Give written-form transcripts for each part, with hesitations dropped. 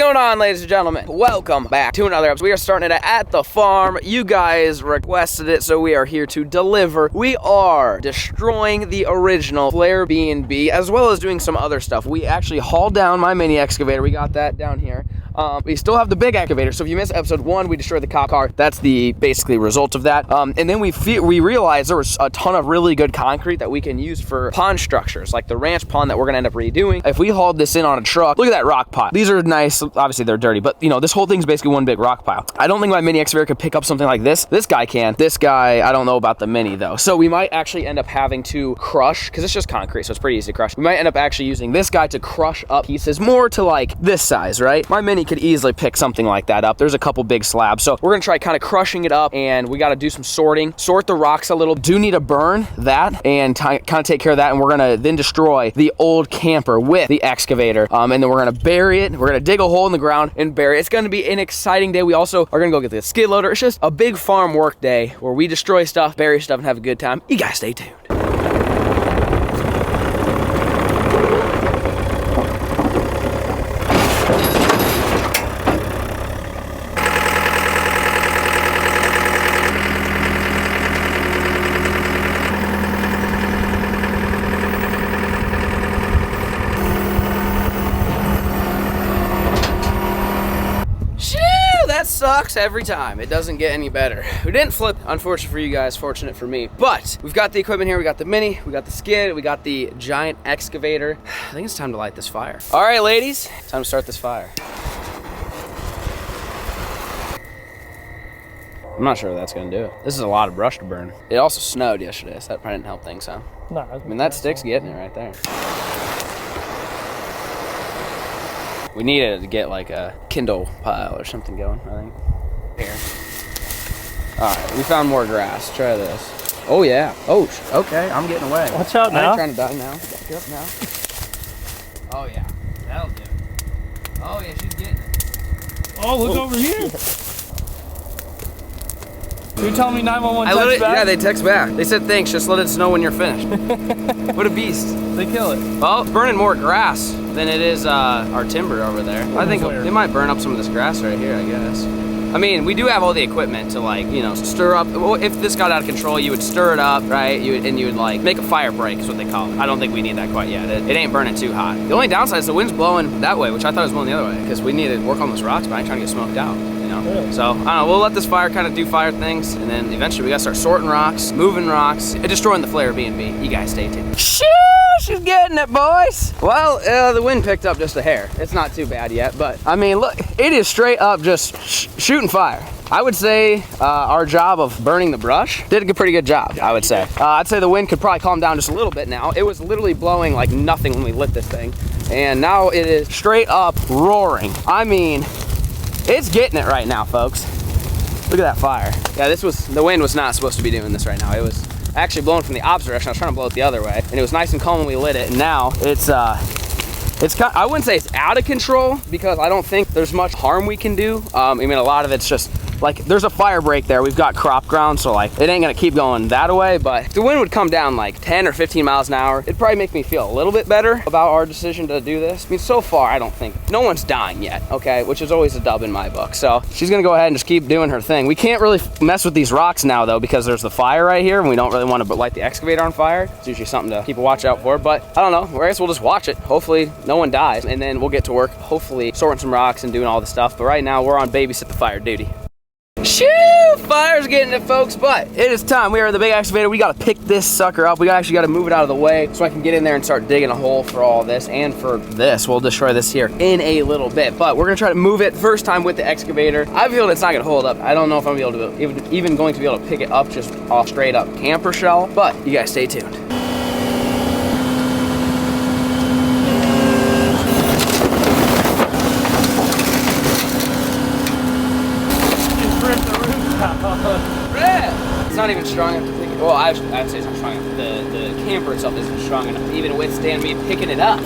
going on, ladies and gentlemen? Welcome back to another episode. We are starting it at the farm. You guys requested it, so we are here to deliver. We are destroying the original FLAIR BNB, as well as doing some other stuff. We actually hauled down my mini excavator. We got that down here. We still have the big excavator, so if you missed episode 1, we destroyed the cop car. That's the basically result of that. And then we realized there was a ton of really good concrete that we can use for pond structures, like the ranch pond that we're gonna end up redoing. If we hauled this in on a truck, look at that rock pile. These are nice, obviously they're dirty, but you know, this whole thing's basically one big rock pile. I don't think my mini excavator could pick up something like this. This guy can. This guy, I don't know about the mini though. So we might actually end up having to crush, because it's just concrete, so it's pretty easy to crush. We might end up actually using this guy to crush up pieces more to like this size, right? My mini could easily pick something like that up. There's a couple big slabs, so we're gonna try kind of crushing it up, and we got to do some sorting, sort the rocks a little. Do need to burn that and kind of take care of that, and we're gonna then destroy the old camper with the excavator, and then we're gonna bury it. We're gonna dig a hole in the ground and bury it. It's gonna be an exciting day. We also are gonna go get the skid loader. It's just a big farm work day where we destroy stuff, bury stuff, and have a good time. You guys stay tuned. That sucks every time. It doesn't get any better. We didn't flip, unfortunate for you guys, fortunate for me. But we've got the equipment here. We got the mini, we got the skid, we got the giant excavator. I think it's time to light this fire. All right, ladies, time to start this fire. I'm not sure if that's gonna do it. This is a lot of brush to burn. It also snowed yesterday, so that probably didn't help things, huh? No, I mean, that stick's getting it right there. We needed to get like a Kindle pile or something going, I think. Here. All right, we found more grass. Try this. Oh yeah. Oh, okay, I'm getting away. Watch out now. I'm trying to die now. Back up now. Oh yeah, that'll do it. Oh yeah, she's getting it. Oh, look over here. You're telling me 911 text back? Yeah, they text back. They said, thanks, just let us know when you're finished. What a beast. They kill it. Well, it's burning more grass than it is our timber over there. I think they might burn up some of this grass right here, I guess. I mean, we do have all the equipment to like, you know, stir up. Well, if this got out of control, you would stir it up, right? You would like make a fire break is what they call it. I don't think we need that quite yet. It ain't burning too hot. The only downside is the wind's blowing that way, which I thought was blowing the other way, because we need to work on those rocks, but I ain't trying to get smoked out. Really? So, I don't know, we'll let this fire kind of do fire things, and then eventually we gotta start sorting rocks, moving rocks, and destroying the FLAIR BNB. You guys stay tuned. Shoo! She's getting it, boys! Well, the wind picked up just a hair. It's not too bad yet, but, I mean, look, it is straight up just shooting fire. I would say our job of burning the brush did a pretty good job, I would say. I'd say the wind could probably calm down just a little bit now. It was literally blowing like nothing when we lit this thing, and now it is straight up roaring. I mean, it's getting it right now, folks. Look at that fire. Yeah, the wind was not supposed to be doing this right now. It was actually blowing from the opposite direction. I was trying to blow it the other way, and it was nice and calm when we lit it, and now it's kind of, I wouldn't say it's out of control, because I don't think there's much harm we can do. I mean, a lot of it's just like, there's a fire break there. We've got crop ground, so like, it ain't gonna keep going that way, but if the wind would come down like 10 or 15 miles an hour, it'd probably make me feel a little bit better about our decision to do this. I mean, so far, I don't think, no one's dying yet, okay? Which is always a dub in my book. So she's gonna go ahead and just keep doing her thing. We can't really mess with these rocks now though, because there's the fire right here, and we don't really want to light the excavator on fire. It's usually something to keep a watch out for, but I don't know, I guess we'll just watch it. Hopefully no one dies, and then we'll get to work, hopefully sorting some rocks and doing all the stuff. But right now, we're on babysit the fire duty. Shoo! Fire's getting it, folks, but it is time. We are in the big excavator. We gotta pick this sucker up. We actually gotta move it out of the way so I can get in there and start digging a hole for all this and for this. We'll destroy this here in a little bit, but we're gonna try to move it first time with the excavator. I feel it's not gonna hold up. I don't know if I'm gonna be able to even going to be able to pick it up just off straight up camper shell, but you guys stay tuned. It's not even strong enough to pick it. Well, I'd say it's not strong enough. The camper itself isn't strong enough to even withstand me picking it up.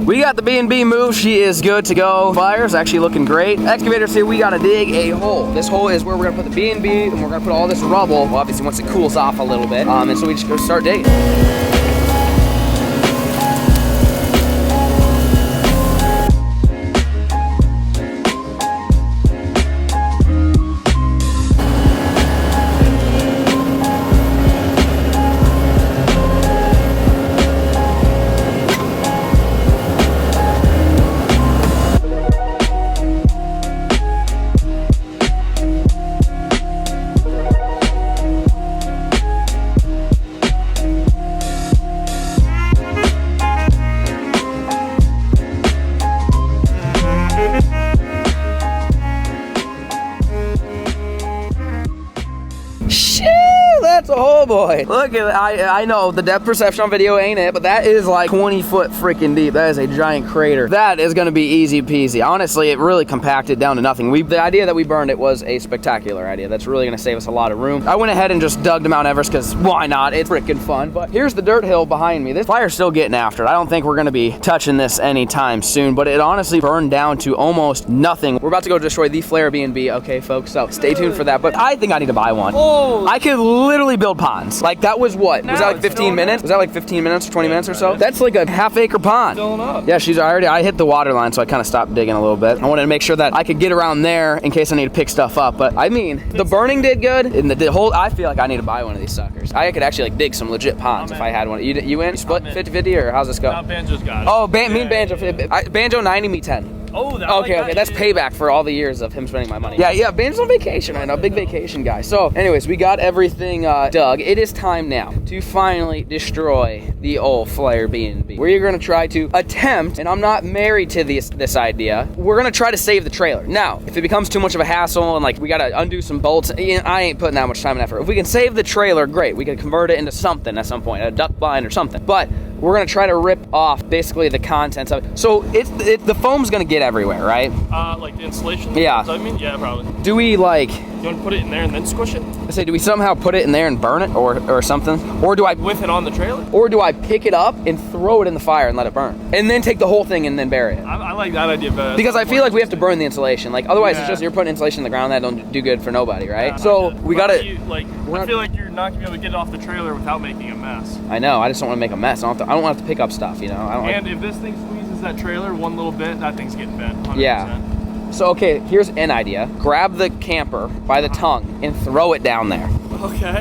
We got the B&B moved. She is good to go. Fire's actually looking great. Excavator's here. We gotta dig a hole. This hole is where we're gonna put the B&B, and we're gonna put all this rubble. Well, obviously once it cools off a little bit. And so we just go start digging. That's a hole, boy. Look at I know the depth perception on video ain't it, but that is like 20 foot freaking deep. That is a giant crater. That is gonna be easy peasy. Honestly, it really compacted down to nothing. The idea that we burned it was a spectacular idea. That's really gonna save us a lot of room. I went ahead and just dug to Mount Everest because why not? It's freaking fun. But here's the dirt hill behind me. This fire's still getting after it. I don't think we're gonna be touching this anytime soon, but it honestly burned down to almost nothing. We're about to go destroy the FLAIR B&B, okay, folks? So stay tuned for that. But I think I need to buy one. Oh, I could literally build ponds. Like that was what? Was that like 15 minutes? Was that like 15 minutes or 20 minutes or so? That's like a half-acre pond. filling up. Yeah, I hit the water line, so I kind of stopped digging a little bit. I wanted to make sure that I could get around there in case I need to pick stuff up. But I mean, the burning did good, and the whole, I feel like I need to buy one of these suckers. I could actually like dig some legit ponds if I had one. You in? You split 50-50 or how's this go? Banjo's got it. Oh, me and Banjo. Banjo 90, me 10. Oh, that okay. That's payback for all the years of him spending my money. Yeah. Banjo's on vacation right now. Big vacation guy. So, anyways, we got everything dug. It is time now to finally destroy the old FLAIR B&B. We're gonna try to attempt, and I'm not married to this idea. We're gonna try to save the trailer. Now, if it becomes too much of a hassle and like we gotta undo some bolts, I ain't putting that much time and effort. If we can save the trailer, great. We can convert it into something at some point, a duck blind or something. But we're gonna try to rip off basically the contents of it. So the foam's gonna get everywhere, right? Like the insulation? Yeah. So, I mean, yeah, probably. Do we like... You want to put it in there and then squish it? I say, do we somehow put it in there and burn it or something? Or do I... With it on the trailer? Or do I pick it up and throw it in the fire and let it burn? And then take the whole thing and then bury it? I like that idea better. Because I feel like we have to burn the insulation. Like, otherwise it's just you're putting insulation in the ground that don't do good for nobody, right? Yeah, so we gotta... I feel like you're not gonna be able to get it off the trailer without making a mess. I know, I just don't want to make a mess. I don't want to have to pick up stuff, you know? And if this thing squeezes that trailer one little bit, that thing's getting bent, 100%. Yeah. So, okay, here's an idea. Grab the camper by the tongue and throw it down there. Okay.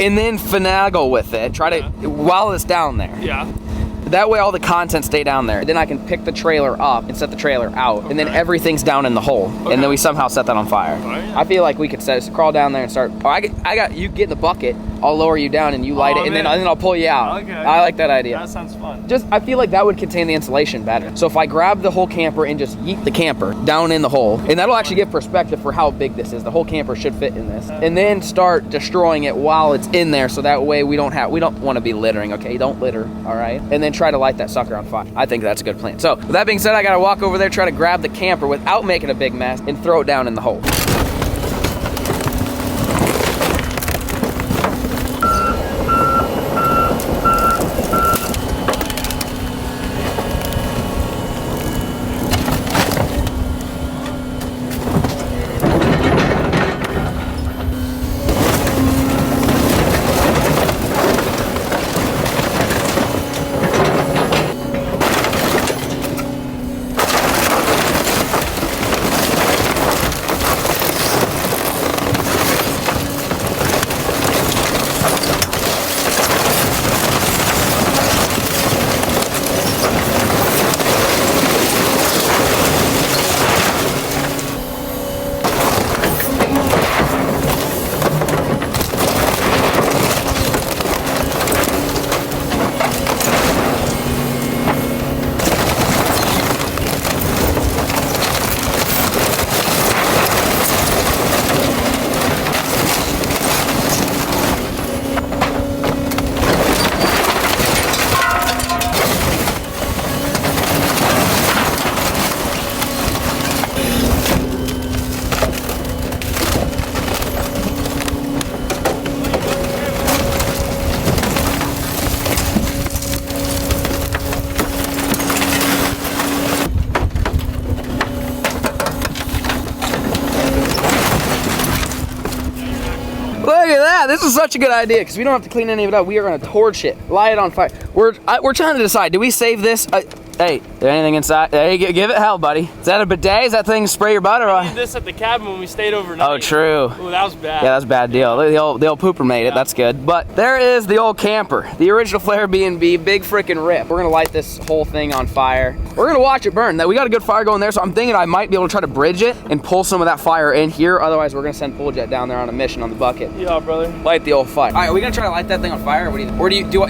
And then finagle with it. Try to, while it's down there. Yeah. That way all the contents stay down there. Then I can pick the trailer up and set the trailer out. Okay. And then everything's down in the hole. Okay. And then we somehow set that on fire. Right. I feel like we could crawl down there and start. Oh, I got you get in the bucket. I'll lower you down and you light it, and then I'll pull you out. Okay. I like that idea. That sounds fun. I feel like that would contain the insulation better. So if I grab the whole camper and just yeet the camper down in the hole, and that'll actually give perspective for how big this is. The whole camper should fit in this. And then start destroying it while it's in there, so that way we don't want to be littering, okay? Don't litter, all right? And then try to light that sucker on fire. I think that's a good plan. So with that being said, I gotta walk over there, try to grab the camper without making a big mess, and throw it down in the hole. Yeah, this is such a good idea because we don't have to clean any of it up. We are gonna torch it, light it on fire. We're trying to decide, do we save this? Hey, is there anything inside? Hey, give it hell, buddy. Is that a bidet? Is that thing spray your butt or what? We did this at the cabin when we stayed overnight. Oh, true. Ooh, that was bad. Yeah, that's a bad deal. The old pooper made it. That's good. But there is the old camper, the original FLAIR BNB, big freaking rip. We're gonna light this whole thing on fire. We're gonna watch it burn. We got a good fire going there, so I'm thinking I might be able to try to bridge it and pull some of that fire in here. Otherwise, we're gonna send Pool Jet down there on a mission on the bucket. Yeah, brother. Light the old fire. All right, are we gonna try to light that thing on fire, or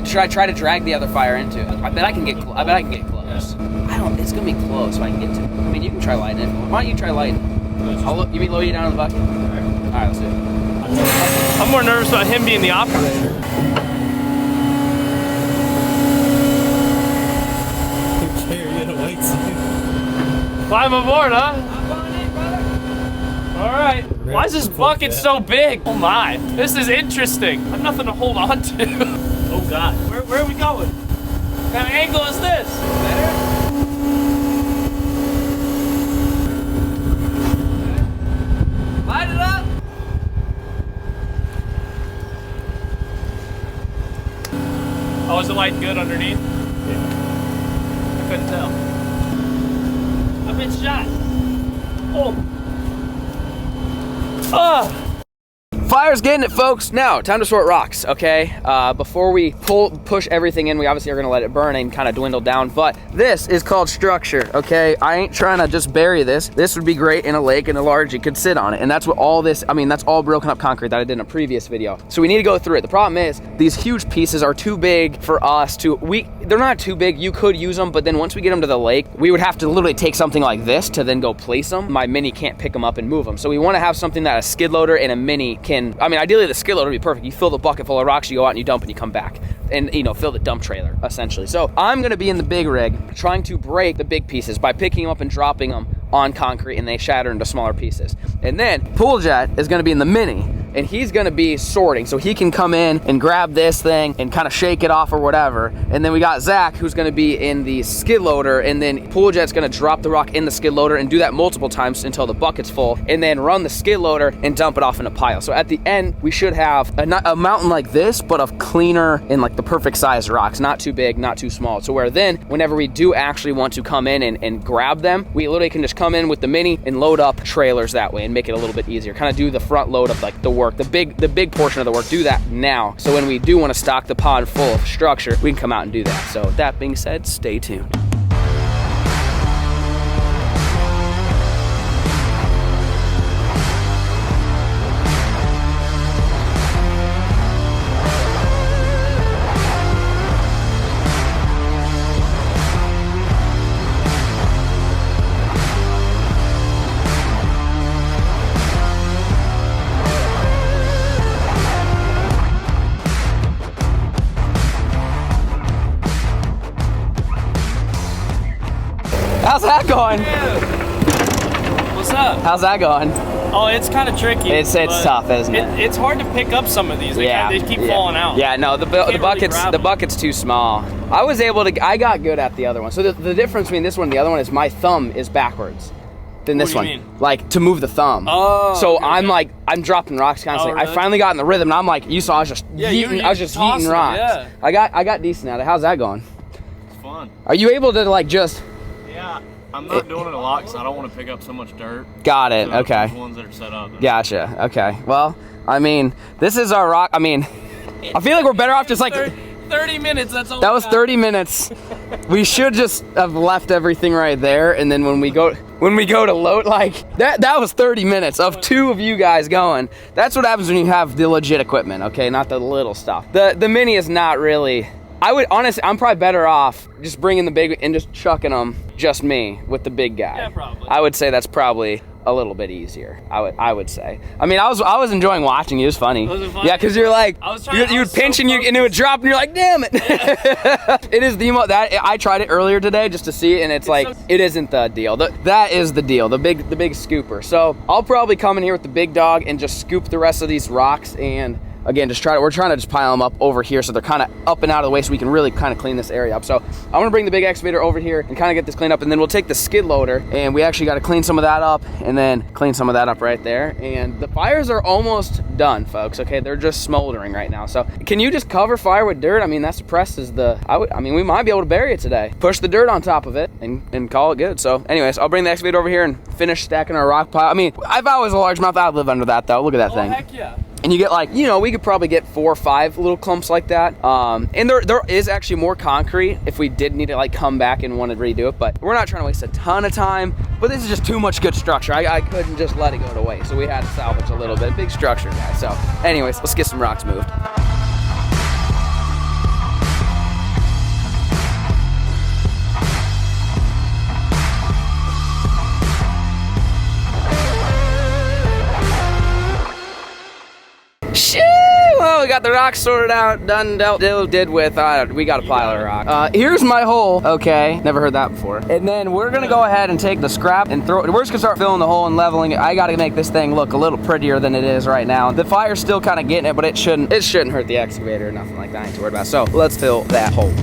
should I try to drag the other fire into it? I bet I can get close. It's gonna be close so I can get to it. I mean, you can try lighting it. Why don't you try lighting it? You mean lower you down in the bucket? All right, let's do it. I'm more nervous about him being the operator. Climb aboard, huh? I'm on in, brother. All right. Why is this bucket so big? Oh my, this is interesting. I have nothing to hold on to. Oh God, where are we going? What kind of angle is this? Better? Light it up. Oh, is the light good underneath? Yeah. I couldn't tell. I've been shot. Oh. Ah. Fire's getting it, folks. Now, time to sort rocks, okay? Before we push everything in, we obviously are gonna let it burn and kind of dwindle down, but this is called structure, okay? I ain't trying to just bury this. This would be great in a lake and a large, you could sit on it. And that's what all this, I mean, that's all broken up concrete that I did in a previous video. So we need to go through it. The problem is, these huge pieces are too big for us they're not too big, you could use them, but then once we get them to the lake, we would have to literally take something like this to then go place them. My mini can't pick them up and move them. So we wanna have something that a skid loader and a mini can, I mean, ideally the skid loader would be perfect. You fill the bucket full of rocks, you go out and you dump and you come back. And, you know, fill the dump trailer, essentially. So I'm gonna be in the big rig trying to break the big pieces by picking them up and dropping them on concrete, and they shatter into smaller pieces. And then Pool Jet is gonna be in the mini, and he's gonna be sorting, so he can come in and grab this thing and kind of shake it off or whatever. And then we got Zach, who's gonna be in the skid loader, and then Pool Jet's gonna drop the rock in the skid loader and do that multiple times until the bucket's full, and then run the skid loader and dump it off in a pile. So at the end, we should have a mountain like this, but of cleaner and like the perfect size rocks, not too big, not too small. So where then, whenever we do actually want to come in and grab them, we literally can just come in with the mini and load up trailers that way and make it a little bit easier. Kind of do the front load of like the work, the big portion of the work, do that now. So when we do want to stock the pond full of structure, we can come out and do that. So with that being said, stay tuned. How's that going? What's up? How's that going? Oh, it's kind of tricky. It's tough, isn't it? It's hard to pick up some of these. They keep falling out. Yeah, no, the bucket's too small. I got good at the other one. So the difference between this one and the other one is my thumb is backwards than this one. What do you mean? Like to move the thumb. Oh. So okay. I'm dropping rocks constantly. Oh, really? I finally got in the rhythm, and I'm like, you saw, I was just yeeting rocks. Yeah. I got decent at it. How's that going? It's fun. Are you able to like just? Yeah, I'm not doing it a lot because I don't want to pick up so much dirt. Got it. So Okay. the ones that are set up. Gotcha. Okay. Well, I mean, this is our rock. I mean, I feel like we're better off just like 30 minutes. That's all. that was 30 minutes. We should just have left everything right there, and then when we go to load, like that was 30 minutes of two of you guys going. That's what happens when you have the legit equipment, okay, not the little stuff. The mini is not really. I would honestly, I'm probably better off just bringing the big and just chucking them, just me with the big guy. Yeah, probably. I would say that's probably a little bit easier. I would say. I mean, I was enjoying watching you. It was funny. Was it funny? Yeah, because you're like, you would pinch and it would drop, and you're like, damn it. Yeah. It is the that I tried it earlier today just to see it, and it's like it isn't the deal. That is the deal. The big scooper. So I'll probably come in here with the big dog and just scoop the rest of these rocks and again, we're trying to just pile them up over here so they're kind of up and out of the way so we can really kind of clean this area up. So I'm gonna bring the big excavator over here and kind of get this cleaned up, and then we'll take the skid loader and we actually got to clean some of that up and then clean some of that up right there. And the fires are almost done, folks. Okay, they're just smoldering right now. So can you just cover fire with dirt? I mean, that suppresses the, I mean, we might be able to bury it today. Push the dirt on top of it and call it good. So anyways, I'll bring the excavator over here and finish stacking our rock pile. I mean, if I was a largemouth, I'd live under that though. Look at that thing. Heck yeah. And you get like, you know, we could probably get 4 or 5 little clumps like that. And there is actually more concrete if we did need to like come back and want to redo it, but we're not trying to waste a ton of time. But this is just too much good structure. I couldn't just let it go to waste. So we had to salvage a little bit. Big structure, guys. So anyways, let's get some rocks moved. Well, we got the rocks sorted out, done, did with, we got a pile of rock. Here's my hole, okay, never heard that before. And then we're gonna go ahead and take the scrap and throw it, we're just gonna start filling the hole and leveling it. I gotta make this thing look a little prettier than it is right now. The fire's still kind of getting it, but it shouldn't hurt the excavator or nothing like that, I ain't too worried about it. So let's fill that hole.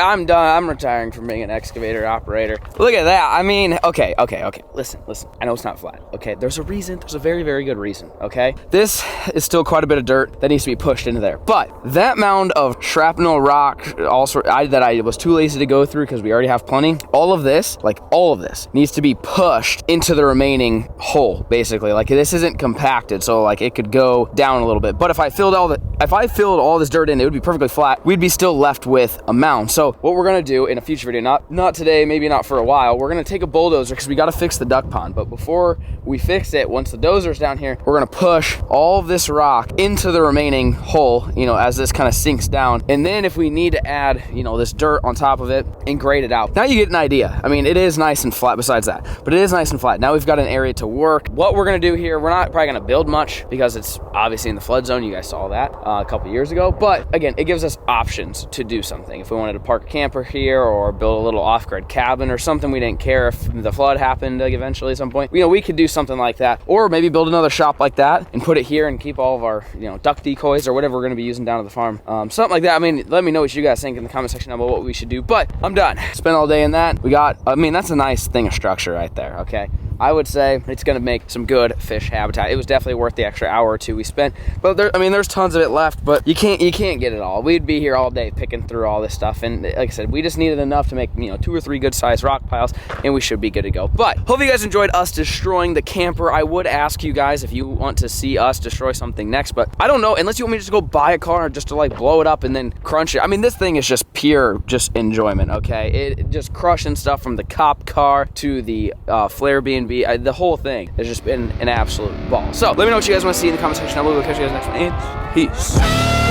I'm done. I'm retiring from being an excavator operator. Look at that. I mean, okay. Listen. I know it's not flat. Okay, there's a reason. There's a very, very good reason. Okay, this is still quite a bit of dirt that needs to be pushed into there. But that mound of shrapnel rock, also that I was too lazy to go through because we already have plenty. All of this needs to be pushed into the remaining hole. Basically, like this isn't compacted, so like it could go down a little bit. But if I filled all this dirt in, it would be perfectly flat. We'd be still left with a mound. So what we're gonna do in a future video, not today, maybe not for a while, we're gonna take a bulldozer because we gotta fix the duck pond. But before we fix it, once the dozer's down here, we're gonna push all of this rock into the remaining hole, you know, as this kind of sinks down. And then if we need to add, you know, this dirt on top of it and grade it out. Now you get an idea. I mean, it is nice and flat besides that, but it is nice and flat. Now we've got an area to work. What we're gonna do here, we're not probably gonna build much because it's obviously in the flood zone. You guys saw that a couple years ago. But again, it gives us options to do something. If we wanted to park a camper here or build a little off-grid cabin or something, we didn't care if the flood happened like eventually at some point. You know, we could do something like that, or maybe build another shop like that and put it here and keep all of our, you know, duck decoys or whatever we're going to be using down at the farm. Something like that. I mean, let me know what you guys think in the comment section about what we should do. But I'm done. Spent all day in that. I mean, that's a nice thing of structure right there. Okay. I would say it's gonna make some good fish habitat. It was definitely worth the extra hour or two we spent. But there's tons of it left, but you can't get it all. We'd be here all day picking through all this stuff. And like I said, we just needed enough to make, you know, 2 or 3 good sized rock piles, and we should be good to go. But hope you guys enjoyed us destroying the camper. I would ask you guys if you want to see us destroy something next, but I don't know, unless you want me to just go buy a car just to like blow it up and then crunch it. I mean, this thing is just pure enjoyment, okay? It just crushing stuff from the cop car to the FLAIR BNB, the whole thing has just been an absolute ball. So let me know what you guys want to see in the comment section down below. We'll catch you guys next one, and peace.